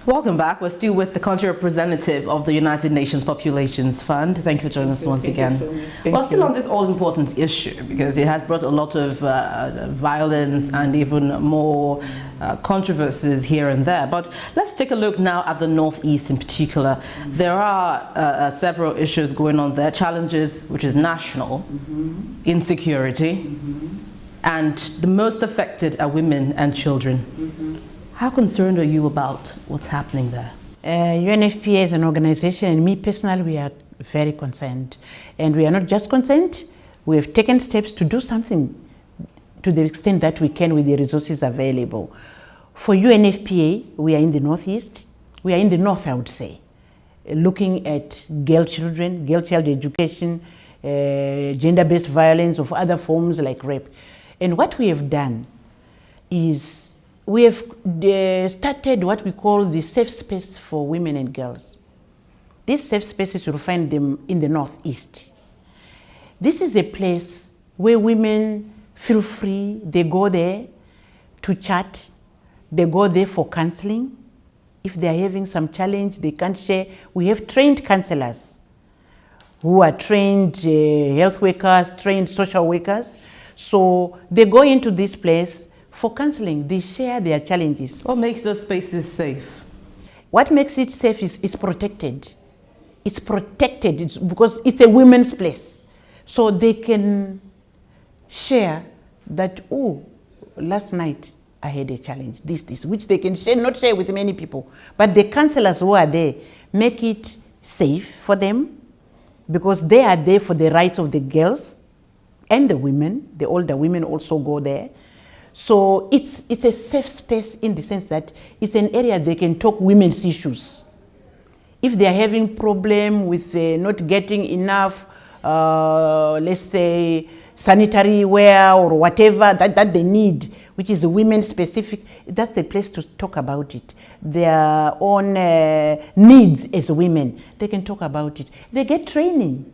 Welcome back. We're still with the country representative of the United Nations Populations Fund. Thank you for joining us once again. We're still on this all-important issue because it has brought a lot of violence and even more controversies here and there. But let's take a look now at the Northeast in particular. There are several issues going on there. Challenges, which is national, insecurity, and the most affected are women and children. How concerned are you about what's happening there? UNFPA is an organization, and me personally, we are very concerned. And we are not just concerned, we have taken steps to do something to the extent that we can with the resources available. For UNFPA, we are in the Northeast, we are in the North, I would say, looking at girl child education, gender-based violence of other forms like rape. And what we have done is we have started what we call the safe space for women and girls. These safe spaces, you'll find them in the Northeast. This is a place where women feel free. They go there to chat. They go there for counseling. If they are having some challenge, they can't share. We have trained counselors who are trained health workers, trained social workers. So they go into this place for counseling. They share their challenges. What makes those spaces safe? What makes it safe is it's protected. It's protected because it's a women's place. So they can share that, oh, last night I had a challenge, this, which they can share, not share with many people. But the counselors who are there make it safe for them because they are there for the rights of the girls and the women. The older women also go there. So it's a safe space in the sense that it's an area they can talk women's issues. If they are having problem with not getting enough, let's say, sanitary wear or whatever that they need, which is women specific, that's the place to talk about it. Their own needs as women, they can talk about it. They get training.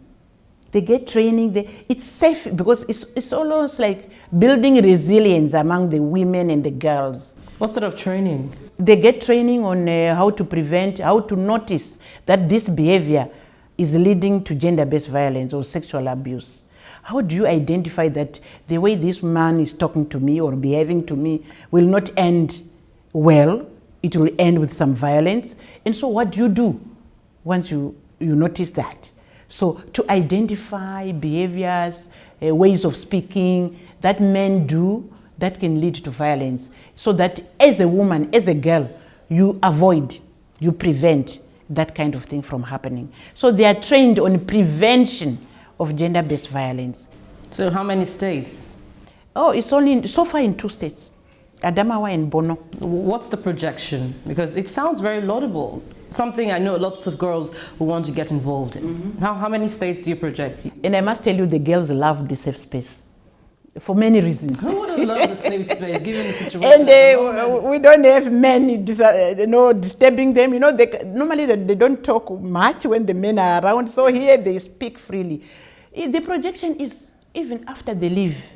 It's safe because it's almost like building resilience among the women and the girls. What sort of training? They get training on how to prevent, how to notice that this behavior is leading to gender-based violence or sexual abuse. How do you identify that the way this man is talking to me or behaving to me will not end well? It will end with some violence. And so what do you do once you notice that? So to identify behaviors, ways of speaking that men do that can lead to violence, so that as a woman, as a girl, you avoid, you prevent that kind of thing from happening. So they are trained on prevention of gender-based violence. So how many states? Oh, it's only so far in 2 states, Adamawa and Bono. What's the projection? Because it sounds very laudable. Something I know lots of girls who want to get involved in. How many states do you project? And I must tell you, the girls love the safe space for many reasons. Who wouldn't love the safe space given the situation? And we don't have men disturbing them. Normally they don't talk much when the men are around. So here they speak freely. The projection is even after they leave.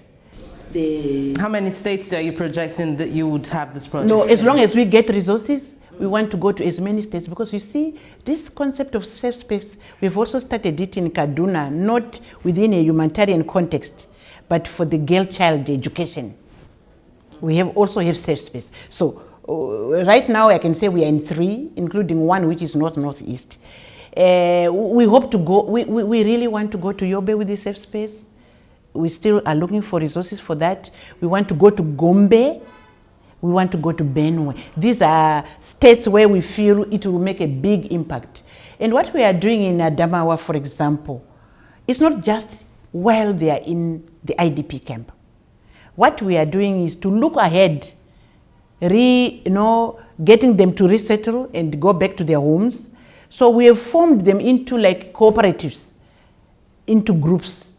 How many states are you projecting that you would have this project? No, as long as we get resources, we want to go to as many states because you see, this concept of safe space, we've also started it in Kaduna, not within a humanitarian context, but for the girl child education. We also have safe space. So right now I can say we are in 3, including 1 which is Northeast. We hope to go, we really want to go to Yobe with this safe space. We still are looking for resources for that. We want to go to Gombe. We want to go to Benue. These are states where we feel it will make a big impact. And what we are doing in Adamawa, for example, it's not just while they are in the IDP camp. What we are doing is to look ahead, getting them to resettle and go back to their homes. So we have formed them into like cooperatives, into groups.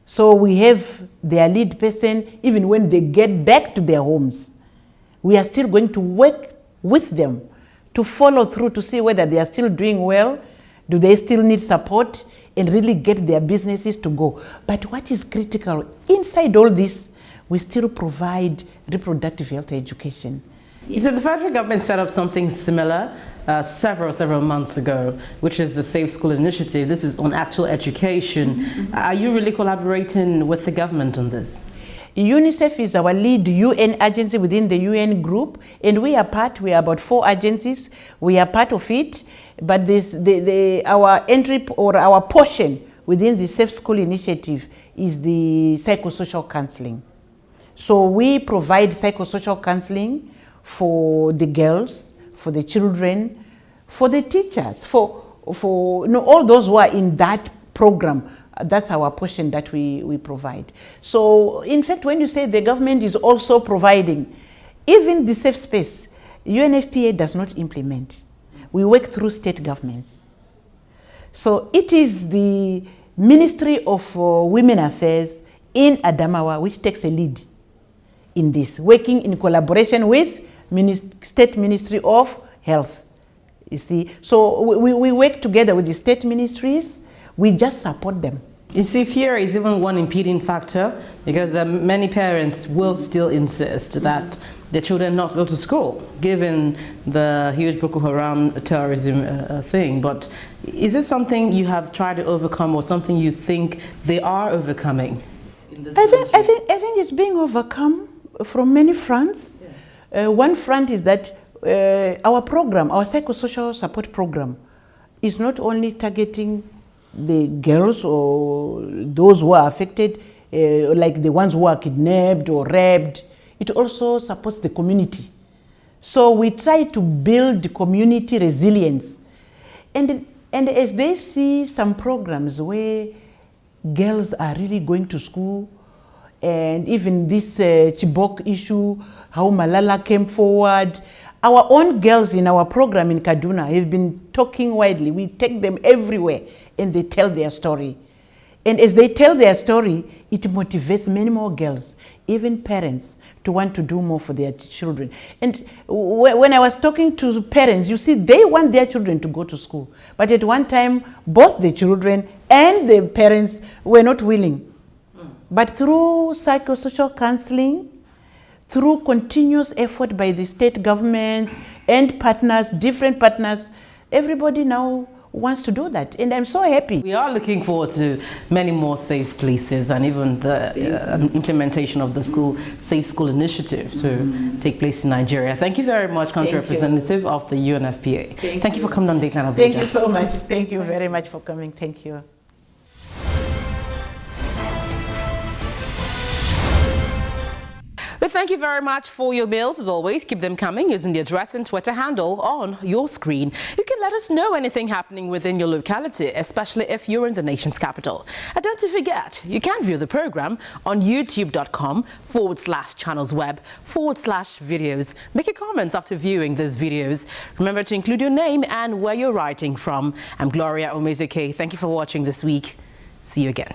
So we have their lead person even when they get back to their homes. We are still going to work with them to follow through to see whether they are still doing well, do they still need support, and really get their businesses to go. But what is critical, inside all this, we still provide reproductive health education. Yes. So the federal government set up something similar several months ago, which is the Safe School Initiative. This is on actual education. Are you really collaborating with the government on this? UNICEF is our lead UN agency within the UN group, and we are about 4 agencies. We are part of it, but our entry or our portion within the Safe School Initiative is the psychosocial counseling. So we provide psychosocial counseling for the girls, for the children, for the teachers, for all those who are in that program. That's our portion that we provide. So in fact, when you say the government is also providing, even the safe space, UNFPA does not implement. We work through state governments. So it is the Ministry of Women Affairs in Adamawa which takes a lead in this, working in collaboration with State Ministry of Health. You see, so we work together with the state ministries. We just support them. You see, fear is even one impeding factor, because many parents will still insist that their children not go to school, given the huge Boko Haram terrorism thing. But is this something you have tried to overcome, or something you think they are overcoming? I think it's being overcome from many fronts. Yes. One front is that our program, our psychosocial support program, is not only targeting the girls or those who are affected, like the ones who are kidnapped or raped. It also supports the community. So we try to build community resilience. And as they see some programs where girls are really going to school, and even this Chibok issue, how Malala came forward, our own girls in our program in Kaduna have been talking widely. We take them everywhere and they tell their story. And as they tell their story, it motivates many more girls, even parents, to want to do more for their children. And when I was talking to parents, you see, they want their children to go to school. But at one time, both the children and the parents were not willing. But through psychosocial counseling, through continuous effort by the state governments and partners, different partners, everybody now wants to do that, and I'm so happy. We are looking forward to many more safe places, and even the implementation of the Safe School Initiative to take place in Nigeria. Thank you very much, Country Representative of the UNFPA. Thank you for coming on Dateline Abuja. Thank you so much. Thank you very much for coming. Thank you. Well, thank you very much for your mails. As always, keep them coming using the address and Twitter handle on your screen. You can let us know anything happening within your locality, especially if you're in the nation's capital. And don't forget, you can view the program on youtube.com/channelsweb/videos. Make your comments after viewing these videos. Remember to include your name and where you're writing from. I'm Gloria Omezuke. Thank you for watching this week. See you again.